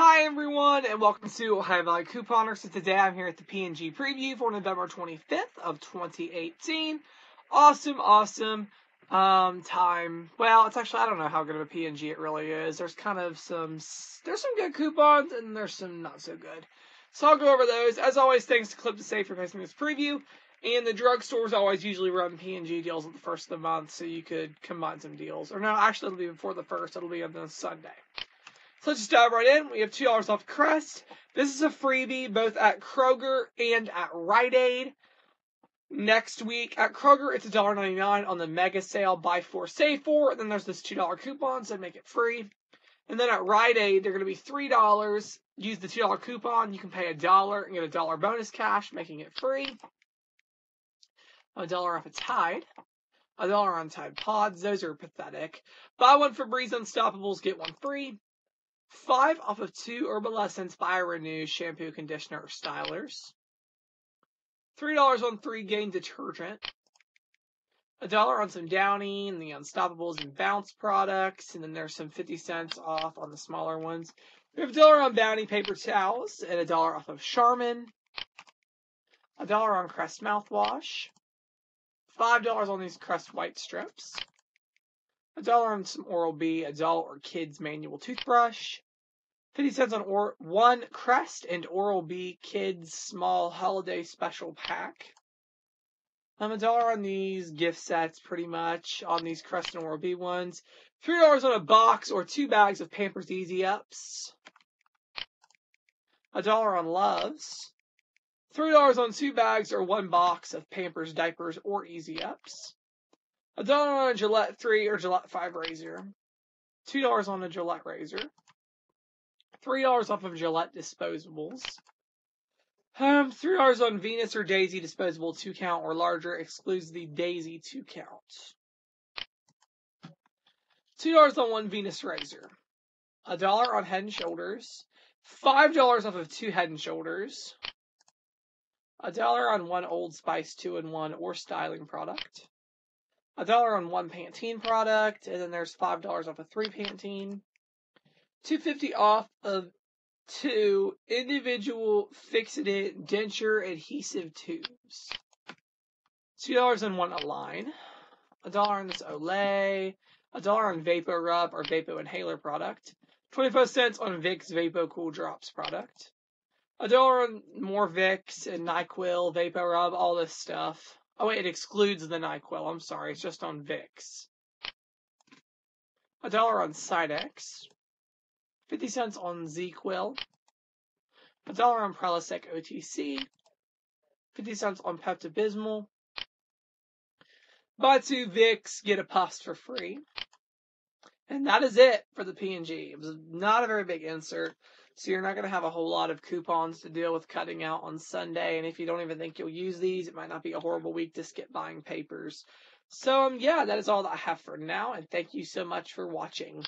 Hi everyone, and welcome to High Value Couponer. So today I'm here at the P&G preview for November 25th of 2018. Awesome time. Well, it's actually, I don't know how good of a P&G it really is. There's some good coupons and there's some not so good. So I'll go over those. As always, thanks to Clip to Save for posting this preview. And the drugstores always usually run P&G deals at the first of the month, so you could combine some deals. Or no, actually it'll be before the first. It'll be on the Sunday. So let's just dive right in. We have $2 off Crest. This is a freebie both at Kroger and at Rite Aid. Next week at Kroger, it's $1.99 on the mega sale, buy 4, save 4. And then there's this $2 coupon, so make it free. And then at Rite Aid, they're going to be $3. Use the $2 coupon. You can pay $1 and get a $1 bonus cash, making it free. $1 off a Tide. $1 on Tide Pods. Those are pathetic. Buy one Febreze Unstoppables, get one free. 5 off of 2 Herbal Fire Renew shampoo, conditioner, or stylers. $3 on 3 Gain detergent. $1 on some Downy and the Unstoppables and Bounce products. And then there's some 50 cents off on the smaller ones. We have $1 on Bounty paper towels and $1 off of Charmin. $1 on Crest mouthwash. $5 on these Crest white strips. $1 on some Oral-B, $1 or Kids manual toothbrush. 50 cents on one Crest and Oral-B Kids small holiday special pack. $1 on these gift sets, pretty much, on these Crest and Oral-B ones. $3 on a box or 2 bags of Pampers Easy Ups. $1 on Loves. $3 on 2 bags or 1 box of Pampers diapers or Easy Ups. $1 on a Gillette 3 or Gillette 5 razor. $2 on a Gillette razor. $3 off of Gillette disposables. $3 on Venus or Daisy disposable 2 count or larger, excludes the Daisy 2 count. $2 on 1 Venus razor. $1 on Head & Shoulders. $5 off of 2 Head & Shoulders. $1 on 1 Old Spice 2-in-1 or styling product. $1 on 1 Pantene product, and then there's $5 off of 3 Pantene. $2.50 off of 2 individual fixative denture adhesive tubes. $2 on 1 Align. $1 on this Olay. $1 on Vapo Rub or Vapo Inhaler product. 25 cents on Vicks Vapo Cool Drops product. $1 on more Vicks and NyQuil, Vapo Rub, all this stuff. Oh wait, it excludes the NyQuil. I'm sorry, it's just on Vicks. $1 on Sidex. 50 cents on ZQuil. $1 on Prilosec OTC. 50 cents on Pepto-Bismol. Buy 2 Vicks, get a Puffs for free. And that is it for the P&G. It was not a very big insert, so you're not going to have a whole lot of coupons to deal with cutting out on Sunday. And if you don't even think you'll use these, it might not be a horrible week to skip buying papers. So, yeah, that is all that I have for now. And thank you so much for watching.